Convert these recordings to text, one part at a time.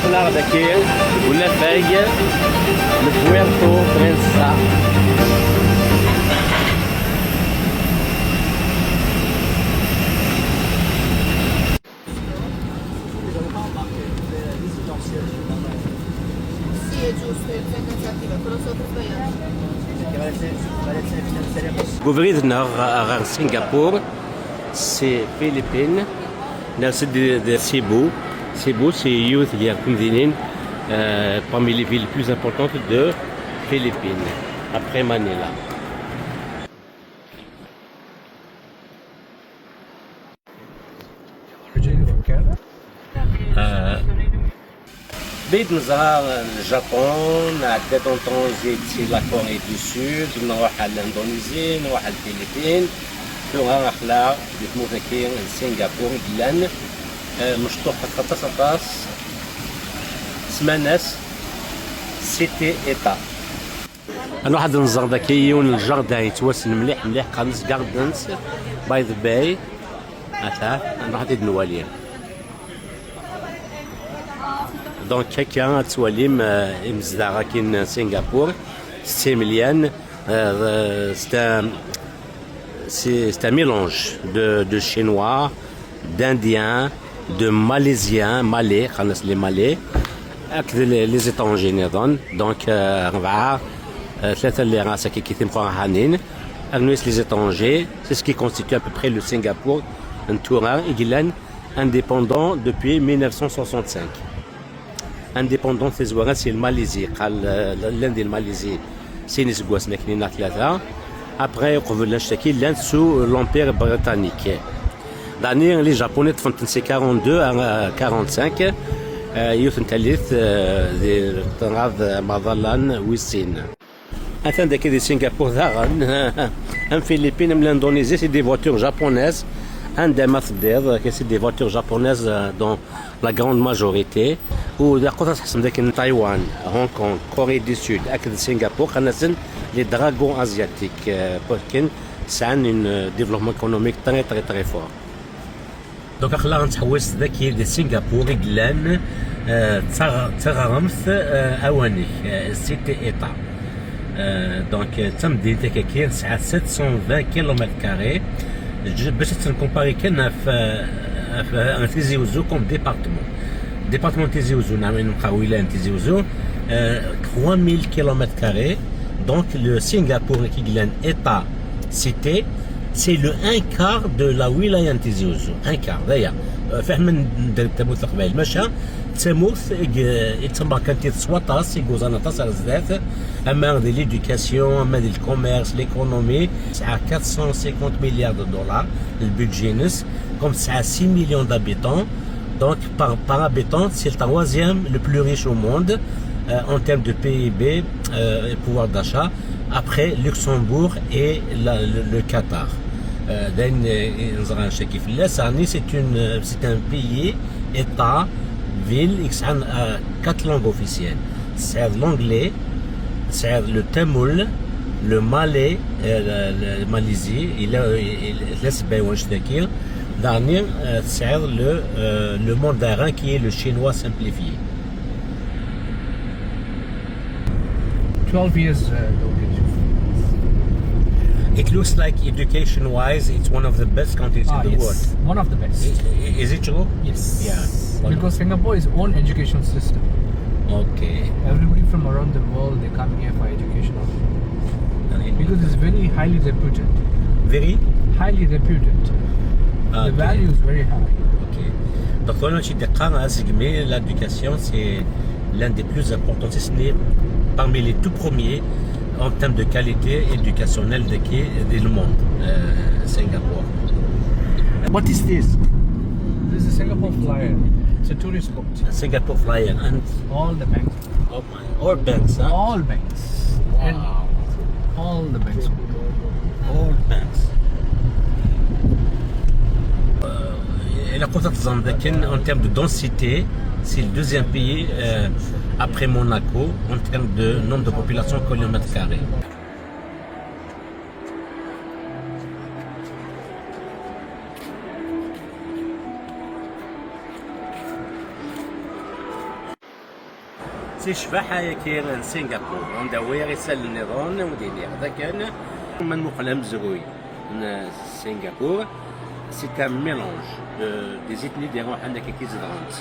نخلع داكي ولا فايق لبويرتو برنسا. Sì, è giusto, il senza quello sotto sbagliato. Gouverneur à Singapour, c'est Philippines. C'est de Cebu. Cebu, c'est Youth Yakumdinin, parmi les villes les plus importantes de Philippines, après Manila. بيت نزار اليابان عدة ترانزيت لا كوري دو سود نروح على الاندونيسي نروح على الفلبين ثم نخلع بتموتكين سنغافور جلان مشطوح خطاس سماناس سيتي ايتا انا واحد النزار داكيون الجاردان يتوسل مليح مليح قامس جاردنز باي ذا باي انا واحد النواليه دونك هكا تواليم مزداغا كاين سنغافور سي مليان c'est un mélange de chinois, d'indiens, de malaisiens, malais, les malais, avec les étrangers donc أربعة ثلاثة اللي راسك كي تمخوا حنين les étrangers, c'est ce qui constitue à peu près le Singapour, un Touran, Iglan, indépendant depuis 1965. Indépendant في زوارا سي الماليزي قال l'un des Malaisie c'est نسقواس نكنينا ثلاثة après قبل نشتكي l'un sous l'empire britannique. Dernier les japonais de 42 à 45 يوث ثالث تنغاض مظلان ويسين. Enfin داك دي سنغافور ذاغن ان فيليبين من الاندونيسي سي دي voitures japonaises عندما تدير كي سي دي voitures japonaises dans la grande majorité ودا قطع تحسن ذاك تايوان هونغ كونغ كوري دي سود اكد سنغافور خناسن لي دراغون ازياتيك بولكن سان ان ديفلوبمون ايكونوميك تري تري تري فور. دونك خلا نتحوس ذاك دي سنغافور قلان تغرمث اواني سيتي ايتا دونك تمدينتك كي تسعة 720 كيلومتر كاري باش تنكومباري كان في تيزي وزو كوم ديبارتمون. Département Tizi Ouzou, Tizi Ouzou, 3000 km². Donc le Singapour qui est État cité, c'est le 1/4 de la wilaya Tizi Ouzou. 1/4 d'ailleurs. فهم تموت قبل مشى تموت يتسمى كانت سواطاس يقوزانا تصل الزدات اما دي ليدوكاسيون اما دي الكوميرس ليكونومي تسعة 450 مليار دولار البودجي نس كوم تسعة 6 مليون d'habitants. Donc, par habitant, c'est le troisième le plus riche au monde en termes de PIB et pouvoir d'achat, après Luxembourg et le Qatar. C'est un pays, État, ville, qui a 4 langues officielles. C'est l'anglais, c'est le tamoul, le malais, le malaisie, il laisse bien dernier, c'est le mandarin qui est le chinois simplifié. 12 years It looks like education-wise, it's one of the best countries in the yes, world. one of the best. Is it true? Yes. Yeah. Because Singapore is own education system. Okay. Everybody from around the world they come here for education. Because it's very highly reputed. Very? Highly reputed. The value is very high. Ok. Donc, l'éducation, c'est l'un des plus importants, si ce n'est parmi les tout premiers en termes de qualité éducationnelle du monde, Singapour. What is this? This is Singapore Flyer. It's a tourist boat. Singapore Flyer and All the banks. oh my, all banks, huh? All banks. Wow. And all the banks. All banks. Et la côte en termes de densité, c'est le deuxième pays après Monaco en termes de nombre de population kilomètre carré. سي شبح كاين سنغافور وندوي يسال النظام ودينير هذا كان من مقلم زروي سنغافور سي ان ميلونج دي زيتني دي روح عندك كي زدرانت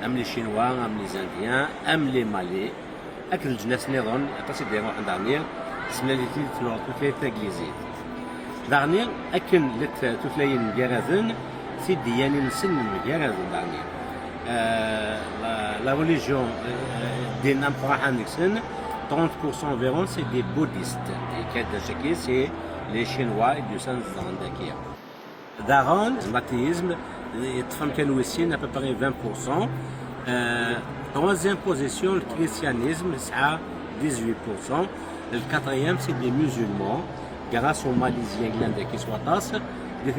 ام لي شينوا ام لي زانديان ام لي مالي اكل الجناس نظام قصي دي روح دارنير سمنا لي تلو تاكليزيت دارنير اكل لت تفلاين جرازن سي دياني نسن جرازن دارنير la religion des Namphara Nixon, 30% environ c'est des bouddhistes. Et Kadachaki c'est les Chinois et du Sanzandakia. Daran, l'athéisme, à peu près 20%. Troisième position, le christianisme, ça 18%. Le quatrième, c'est des musulmans, grâce aux Malaisiens qui sont là. Les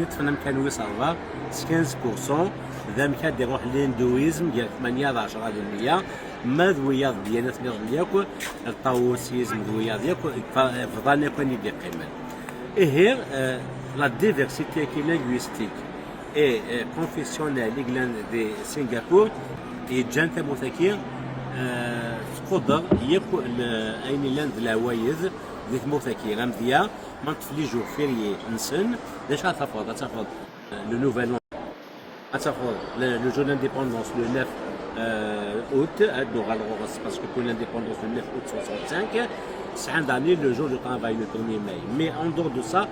15%. ذا مكان يروح للهندويزم ديال 18% مذوية ديالنا ديالكو الطاووسيزم ذويا ديالكو فضلنا كوني دي قيمة إيه لا ديفيرسيتي كي لينغويستيك اي كونفيسيونيل دي سنغافور يجان تموثاكير تقدر ياكو اين لاند العوايد دي تموثاكير غامديا ما تفلي جو فيريي نسن داش غتفرض لو نوفيل le jour d'indépendance le 9 août, parce que pour l'indépendance le 9 août 65, c'est un dernier le jour de travail le 1er mai. Mais en dehors de ça,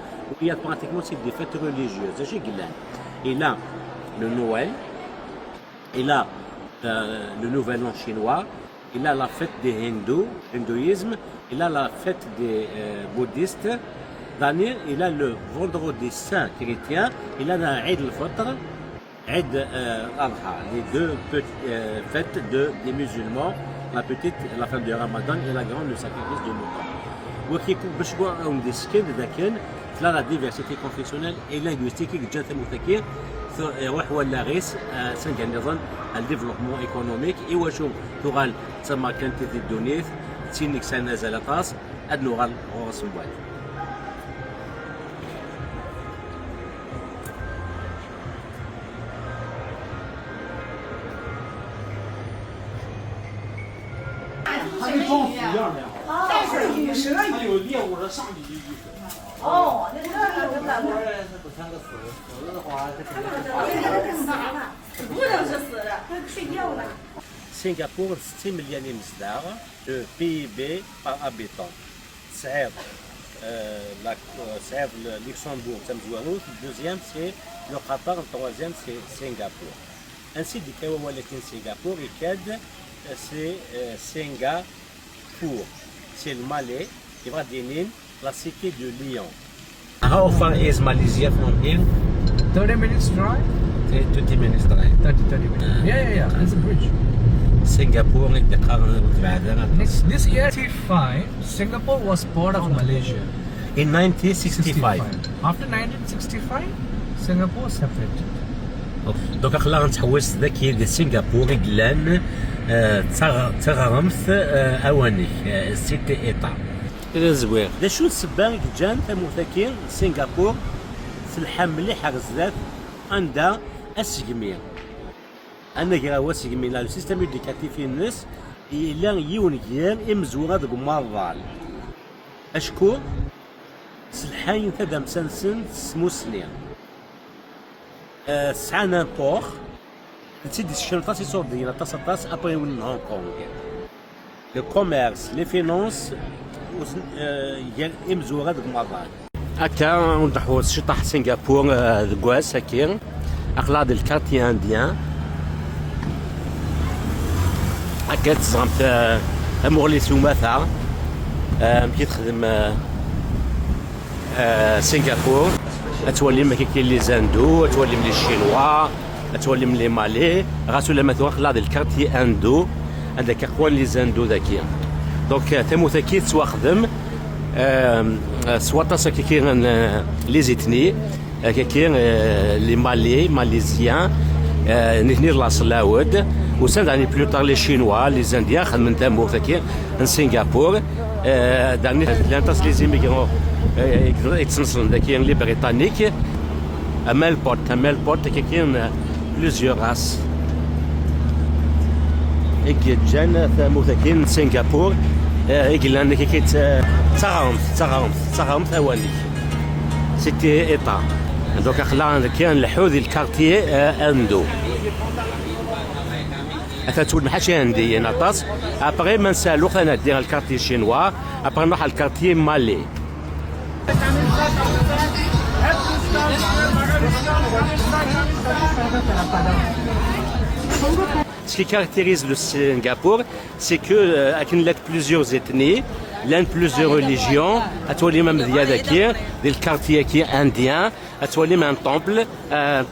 il y a pratiquement des fêtes religieuses. Il a le Noël, il a le Nouvel An chinois, il a la fête des hindouisme, il a la fête des bouddhistes. Dernier, il a le vendredi saint chrétien, il a la Eid al-Fitr. Eid al-Adha, les deux fêtes des musulmans, la petite, la fin du Ramadan et la grande, le sacrifice du mouton. وكي باش نقول ديسكين ذاك لا ديفيرسيتي كونفيسيونيل اي لينغويستيك اللي جات مثاكير يروح ولا غيس سنجا نظن الديفلوبمون ايكونوميك ايوا شوف تغال تسمى كانت الدونيث تسينيك سنه زالطاس ادنو غال غوص موال它有猎物的上去就意思。哦，那个不像个死的话，这肯定更大了，不能是死的，他睡觉呢。 Singapour 6 مليون مصدر de PIB par habitant. C'est le Luxembourg, le deuxième c'est le Qatar, le troisième c'est Singapour. Ainsi, Singapour c'est Singapour. C'est le Malais qui va donner la cité de Lyon. How far is Malaysia from here? 30 minutes drive? 20 minutes drive. 30 minutes. Yeah. It's a bridge. Singapore This year 1965, Singapore was part of Malaysia. In 1965. After 1965, Singapore separated. دونك خلانا نتحوس ذاك ديال سنغافور قلان تغرمت اوانيك سيتي ايطا زوير دا شو السبان جان تموثاكين سنغافور في الحمل حرز ذات عندها السقمير انا كرا هو السقمير لا سيستم ايديكاتيف الناس الا يون كيان امزوره دك مارفال اشكون سلحاين تدا مسنسن سموسنيا سعنا بوخ تسيدي الشنطة يصور دينا تصطاس أبري من هونغ كونغ لو كوميرس لي فينونس يمزوغا دك مرات هكا ندحوس شطح سنغافور دكواس هكي أخلاط الكارتي انديان هكا تزغمت أمورلي سوماثا مكي تخدم سنغافور اتولي ما كاين لي زاندو اتولي من لي شينوا اتولي من لي مالي غاسو لما توخلا ديال الكارتي اندو عندك اخوان لي زاندو ذاكيا دونك تموثاكي تواخدم سواطا كاين لي زيتني كاين لي ماليزيان نثني لاصلاود وسان داني بلو طار لي شينوا لي زانديان خدمن تموثاكي ان سنغافور داني لانتاس لي زيميغرون يتسنسلن ذاكيا لي بريطانيك مالبورت كاين بليزيور راس جان ثموثكين سنغافور إجلان كيكيت تغرمت أواني سيتي إيطا دوك أخلا كان الحوذ الكارتيه أندو أتاتول محاشي عندي نطاس أبغي ما نسالو خلينا ندير الكارتيه شينوا أبغي نروح الكارتيه مالي. Ce qui caractérise le Singapour, c'est que il y a plusieurs ethnies, plusieurs religions. Il y a même des quartiers qui sont indiens, il y a un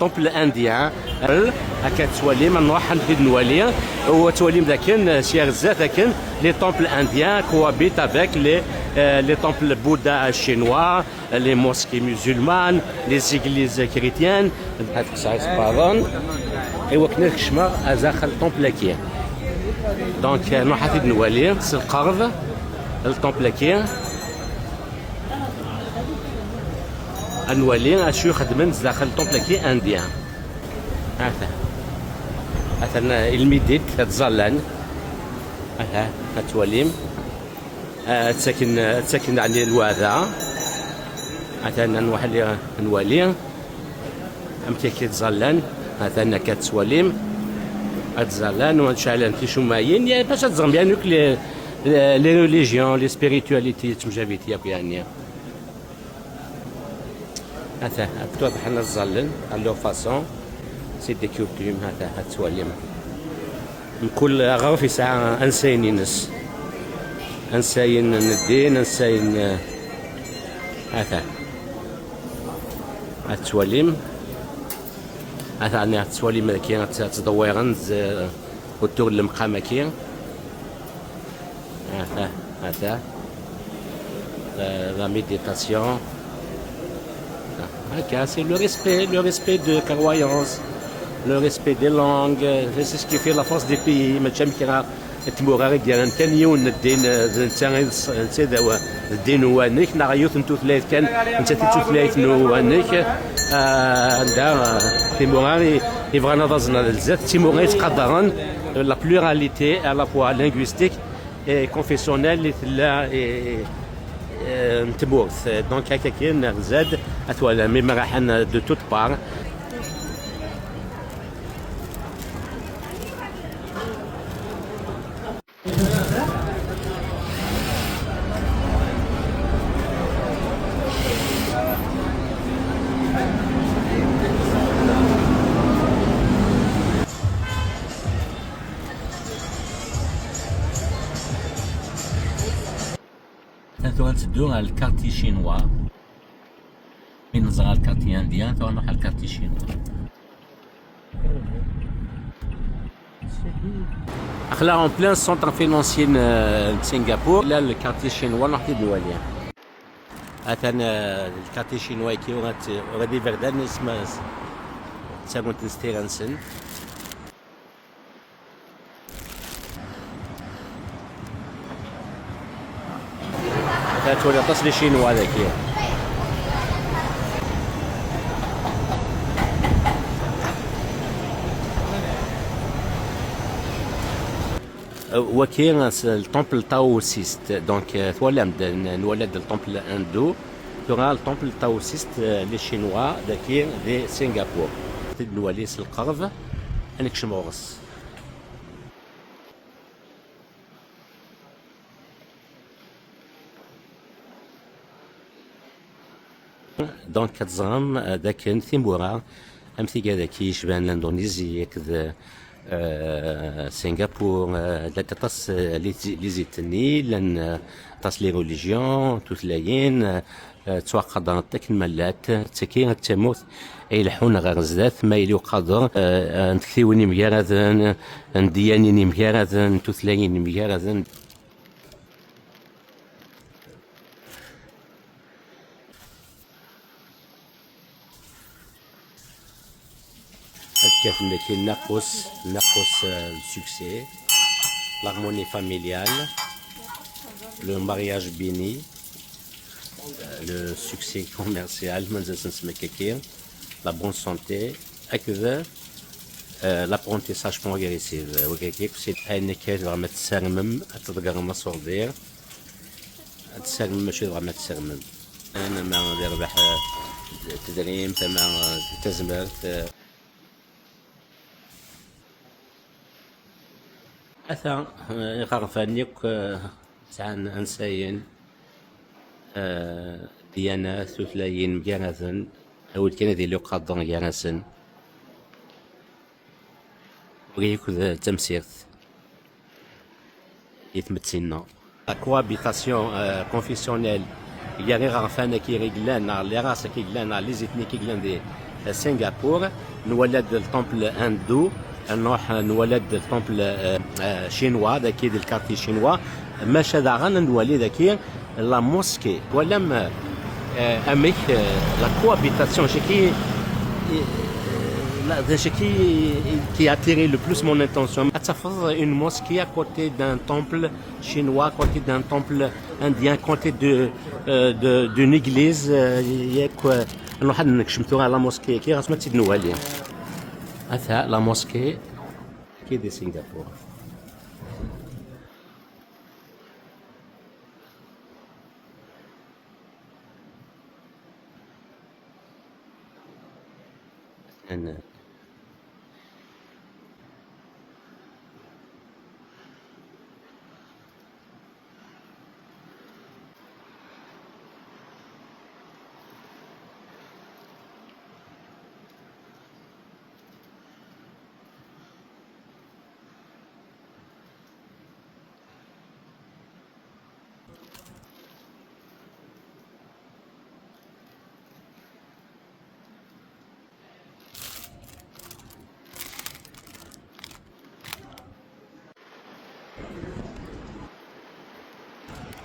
temple indien. Il y a les temples indiens cohabitent avec les temples bouddha chinois, les mosquées musulmanes, les églises chrétiennes. ايوا كنا كشما داخل طومبلاكي دونك نروح عاد نوالي القرض الطومبلاكي نوالي اشو خدمن داخل طومبلاكي انديان هذا مثلا الميديت تزلان توليم تسكن على الواذا مثلا نروح نوالي امتى كيتزلان مثلا كتسواليم اتزالان ونشعلن في شمايين باش تزغم يعني لي ريليجيون لي سبيريتواليتي تمجابيت ياك يعني هذا بتوضح حنا الزلن على فاسون سي دي كوتيم هذا تسواليم من كل غرف ساعه انساينينس انساين الدين انساين هذا التواليم هذا تسواليم كي تدويرن وتور المقامه كي هذا la méditation c'est le respect de croyance, le respect des langues, c'est ce qui fait la force des pays. ما تشم كرا تمورا ديال كان يون الدين انت الدين وانك نغيوت انتو ثلاث كان انت ثلاث وانك عندها تمورا يبغانا ضزنا الزات تمورا يتقدرن la pluralité à la fois linguistique et confessionnelle نتبورث دونك هكا كاين زاد اتوالا مي راحن دو توت بار. نتدو على الكارتي شينوا من نزرع على الكارتي انديان تو نروح على الكارتي شينوا. اخلا اون بلان سونتر فينونسي سنغافور لا الكارتي شينوا نروح نوالي اتانا الكارتي شينوا كي غادي فردان اسمها ساكونت ستيرانسن تولي تصلي شينوا هذاك وكاين الطومبل تاوسيست دونك تولى نولد الطومبل اندو تورا الطومبل تاوسيست لي شينوا داكي دي سنغافور نولي القرض انك شمورس دونك كتزرم داك ثيمورا امثي كذاك يشبان الاندونيزي كذا سنغافور لا تطس لي زيتني لان تص لي ريليجيون توثلاين توقد تاك الملات تكين تموت اي لحون غير زدات ما يلي قدر نكثيوني ميارذن ندياني ميارذن توثلاين ميارذن كاين ناقص السكسي l'harmonie familiale, le mariage béni, le succès commercial, la bonne santé, l'apprentissage progressif. وكيف سي انك تبغى تسرمم تضقر مصور تسرمم ماشي تبغى تسرمم. انا ما نربح تدريم تما تزمر أثا يغرفانيك سعان أنساين ديانا ثلاثين مجانثن أو كان ذي لقاط مجانثن ويكون تمسيرت يتمتسينا la cohabitation confessionnelle يعني غرفانا كي رجلان لي راس كي رجلان لي زيتني كي رجلان دي سنغافور نولد التمبل اندو نروح نولد التمبل شينوا ذاكي ديال الكارتي شينوا ماشا داغا نولي ذاكي لا موسكي ولم اميك لا كوابيتاسيون شكي qui a attiré le plus mon attention. Ça fait une mosquée à côté d'un temple chinois, à côté d'un temple indien, à côté d'une église. نروح نكشمتوها لا موسكي كي رسمت سيد نوالي. هذا لا موسكي كي دي سنغافورة. أنا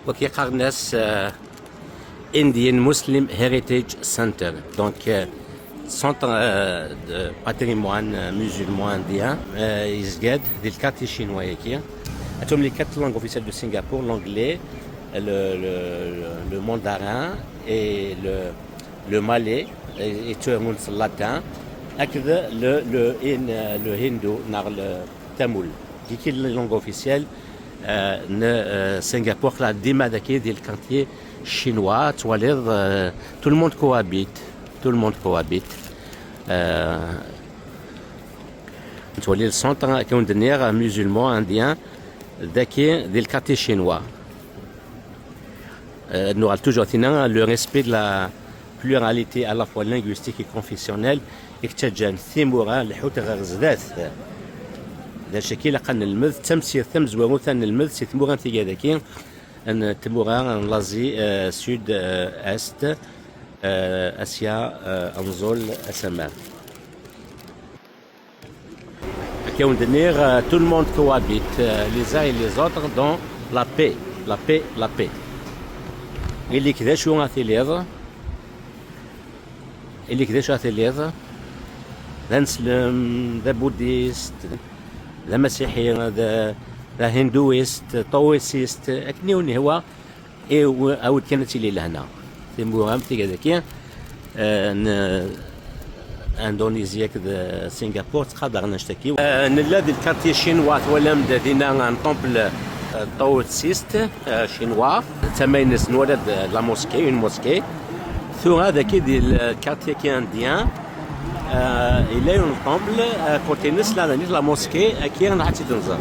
وكيقار الناس Indian Muslim Heritage Center, donc centre de patrimoine musulman indien. يزقاد ديال الكارتي شينوا هيك. عندهم les 4 langues officielles de Singapour, l'anglais, le mandarin et le malais et le latin. هكذا le hindou نار التامل. كي les langues officielles Singapour là ديما داكي ديال الكارتي chinois, tout le monde cohabite. Tout le monde cohabite. Le centre condamné musulman indien des quartiers chinois. Nous avons toujours le respect de la pluralité à la fois linguistique et confessionnelle. اكتجان ثيمورا الحوت غرزدات ذا شكل قن المذ تمسير ثم زوامو ثان المذ سي ثمورا ثياداكي ان تمورا لازي سود است اسيا انزول اسمار كون دنير tout le monde cohabite les uns et les autres dans la paix la paix la paix اللي كذا شو غاثيليض اللي كذا شو غاثيليض ذا نسلم ذا بوديست ذا مسيحي ذا هندويست طويسيست اكنيوني هو او كانت لي لهنا في مغام تي كذاك اندونيسيا كذا سنغافور تقدر نشتكي نلاد الكارتي شينوا ولا مدينا ان طومبل طويسيست شينوا تمينس نولد لا موسكي اون موسكي ثم هذا كي ديال الكارتي كي انديان il a un temple à côté de la mosquée qui est en Hatidunza.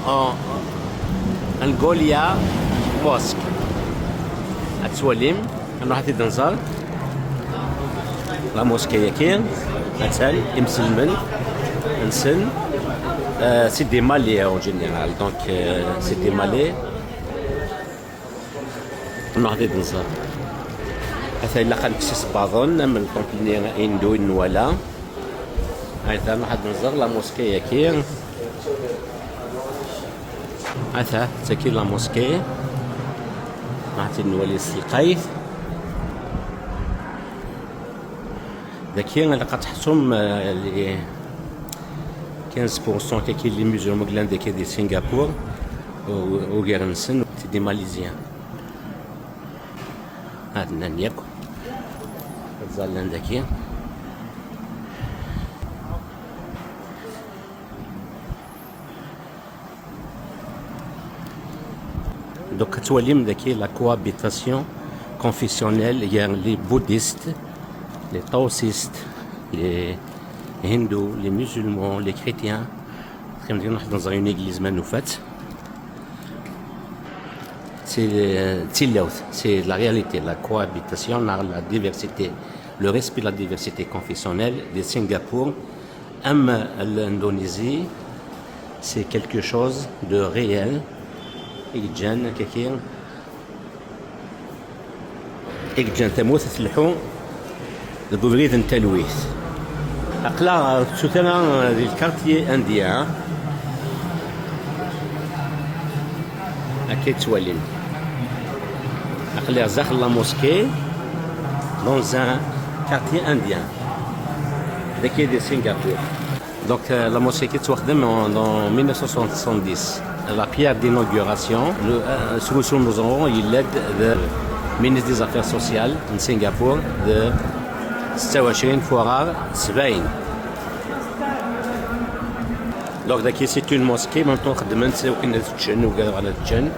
En Angolia mosque. À Tswalim, en Hatidunza. La mosquée qui est en Imsilmen, Nsen. C'est des Malais en général, donc c'est des Malais. En Hatidunza. هذا إلا كان كسيس بعضن من كومبليني إندو النوالا هذا واحد نزار لا موسكي كي هذا تكي لا موسكي نعطي نولي السلقايث ذاكي اللي كتحسهم اللي 15% كي لي ميزيون مغلان داكي دي سنغافور و غيرنسن دي ماليزيان هاد نانيكو زالان داكي Donc كتولي ذاكي la cohabitation confessionnelle. Il y a les bouddhistes, les taoïstes, les hindous, les musulmans, les chrétiens. Dans une église manoufate. C'est la réalité, la cohabitation, la diversité, le respect de la diversité confessionnelle de Singapour. L'Indonésie, c'est quelque chose de réel. تموت تلحو البريد التلويث أقلا سوتنا الكارتيه انديان أكيد توالين أقلا زاخ لا موسكي dans un quartier indien ذاكي دي سنغافور. Donc la mosquée qui est en 1970. La pierre d'inauguration, sous nous aurons l'aide du ministre des Affaires sociales de Singapour de 26 فورار 70. Donc daki c'est une mosquée maintenant خدمت وكنا تتشن وقالوا على تتشن.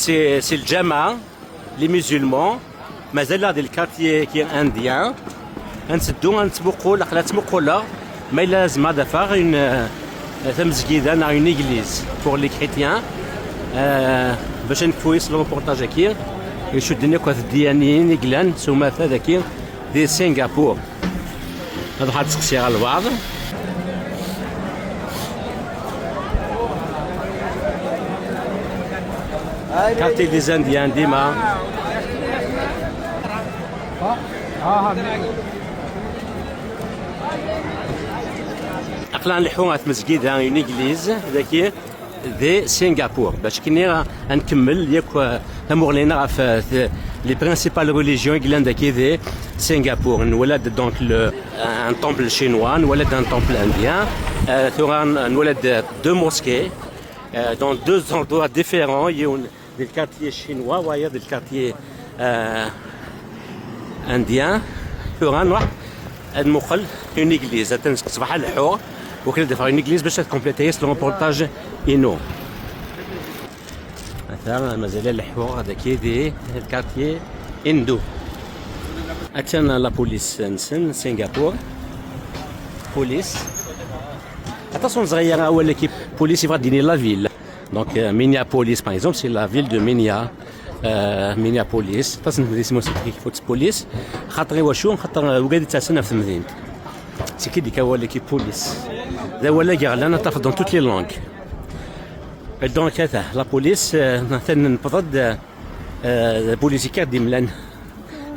C'est le Jama, les musulmans, mais là, dans le quartier qui est indien, on se donne mais il a de faire une église pour les chrétiens. باش نفويس الروبورتاج هكي يشدني كوث ديانيين يقلان سوماثا ذاكي دي سنغافور. هذا حد تسقسي على البعض. quartier des Indiens ديما أقلان لحومة مسجد une église ذاكي دي سنغافور باش كني نكمل ياك امور لينا في لي برينسيبال ريليجيون كلان داكي دي سنغافور. نولد دونك ان temple chinois, نولد un temple indien, نولد deux mosquées dans deux endroits différents. Il y a des quartiers chinois ويا des quartiers indiens. نروح المقل une église تصبح الحور وكنا دفع une église باش تكمبليتي لو ريبورتاج إنو. مثلا مازال الحوار هذاك دي الكارتيه إندو. أتانا لا بوليس نسن سنغافور بوليس. Attention صغيرة أول كي بوليس يبغى ديني لا فيل. دونك مينيابوليس باغ اكزومبل سي لا فيل دو مينيابوليس. تصن اسمه كيف بوليس خاطر واشو خاطر وقاعد تاسنا في المدينة. سي كي ديك أول كي بوليس. ذا ولا قال أنا تاخذ dans toutes les langues. دونك هذا لا بوليس مثلا نفضل بوليسيكار دي ملان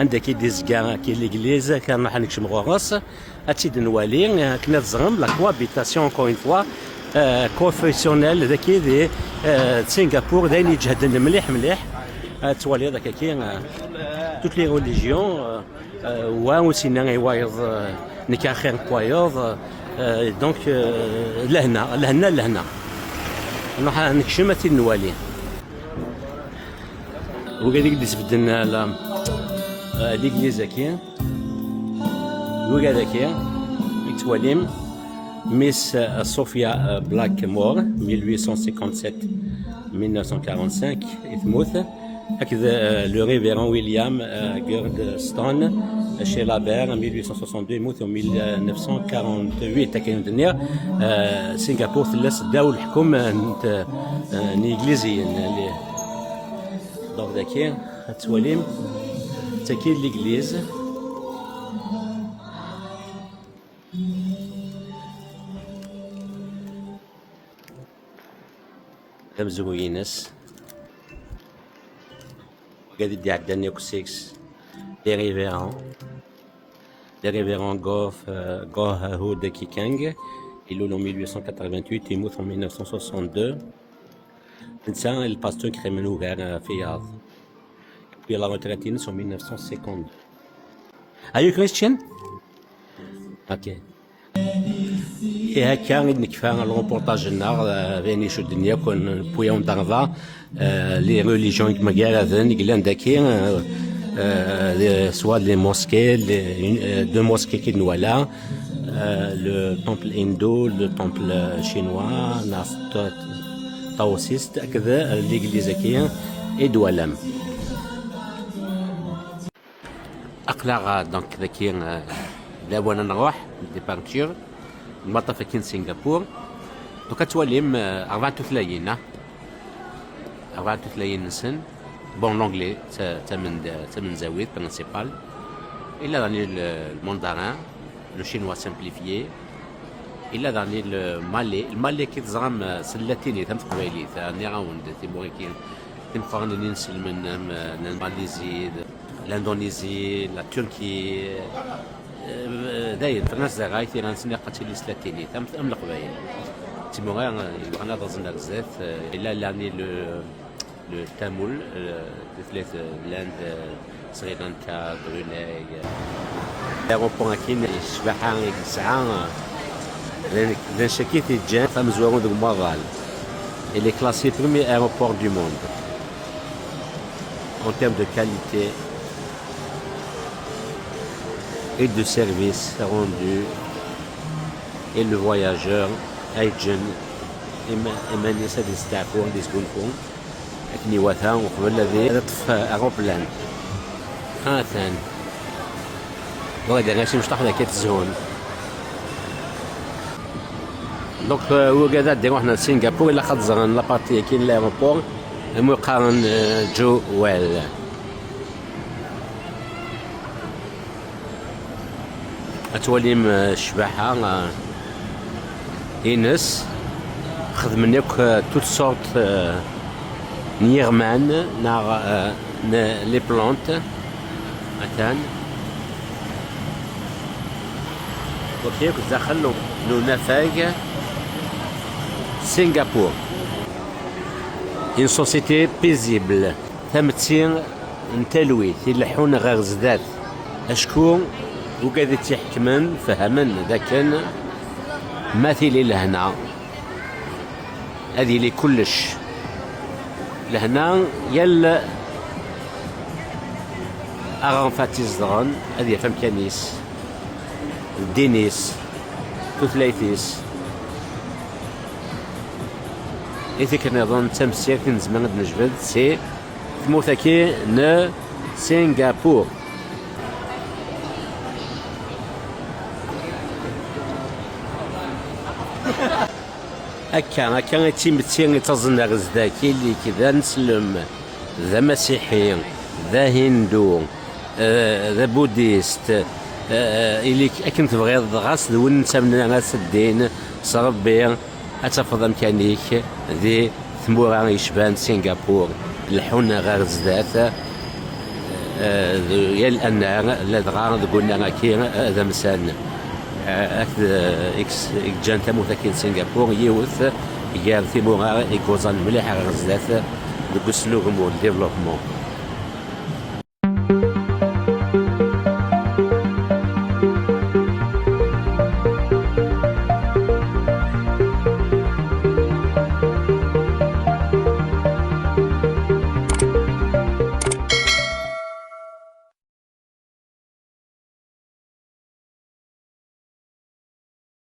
عندك كي ديزكا كي ليغليز كان راح نكشم غوغاس هادشي نوالي كنا تزغم لا كوابيتاسيون كون اون فوا كونفيسيونيل ذاكي دي سنغافور داين يجهد مليح مليح توالي هذاك كي توت لي ريليجيون وسينا وايض نكاخير بوايض. دونك لهنا نروح نكشم نوالي وقاعد يجلس بدنا ليغليز كي وقاعد كي يتواليم ميس صوفيا بلاك مور 1857 تموت. هكذا لو ريفيرون ويليام جيردستون chez Labert en 1862 يموت en 1948. كاين الدنيا سنغافور ثلاث داو الحكم انجليزيين اللي دونك داكي التواليم تاكي ليغليز. مزوينس قاعد يدي عداني كوسيكس des révérends Goh Ho De Kikang. Il est en 1888, il meurt en 1962. C'est le pasteur qui est ouvert à Fayard. Puis la retraite en 1950. Are you Christian? Okay. هكا نكفى الروبورتاج لنا بين شو الدنيا كون بويون دارفا لي ريليجيون كما قال قلان داكي سوا لي موسكي دو موسكي كي نوالا لو تومبل اندو لو تومبل شينوا ناس طاوسيست هكذا ليغليز كي ادوالام اقلع دونك ذاكي لا وانا نروح ديبارتير المطار كاين سنغافور دوكا تواليم 34 سن بون لونجلي تمن زاوية برينسيبال إلا داني المونداران لو شينوا سامبليفيي إلا داني المالي كي تزغم سلاتيني تم قبايلي ثاني راوند تيموري كي تنفرن ننسل من الماليزي الاندونيزي لا تركي داين فرنسا زغاي ثيران سنة قتل سلاتيني تم القبايل تيموري يبغانا ضزنا بزاف إلا لاني لو تامول ثلاث لاند سريلانكا بروناي ايروبور كاين الشباحه ساعه لان شكيت الجان فمزورون دو مورال il est classé premier aéroport du monde en termes de qualité et de service rendu et le voyageur agent emmanuel sadistakon diskunfon لكني وثان وقبل الذي طف أغوبلان ثان وغدا ماشي مشطح ذاك تزهون دونك هو كذا ديرو حنا لسنغافور إلا خاطر زغن لابارتي كاين لايروبور مقارن جو ويل أتوليم الشباحة إنس خدمنا توت سورت نيرمان نار لي بلانت مثلا وكيف دخلوا لو نفاق سنغافور une société paisible تمثيل نتلوي يلحون غير زداد اشكون وقاعد تحكمن فهمن ذاك مثيلي لهنا هذه لي كلش لهنا يلا أغنفاتيز دران هذه فهم كانيس دينيس توثلايتيس إذا نظن تمسير كن زمان نجبد سي ثموثاكي ن سنغافور هكا تيمتين تظن غزداكي اللي كذا نسلم ذا مسيحي ذا هندو ذا بوديست اللي اكن تبغيض غاس دون نسمنا غاس الدين صربي اتفضل امكانيك ذي ثمورا يشبان سنغافور الحونا غير زدات يا الانار لا دغار قلنا كي هذا مسان اكس جان تموت كاين سنغافور يوث قال ثمورا يكوزان مليح غير زدات دو سلوغمو ديفلوبمون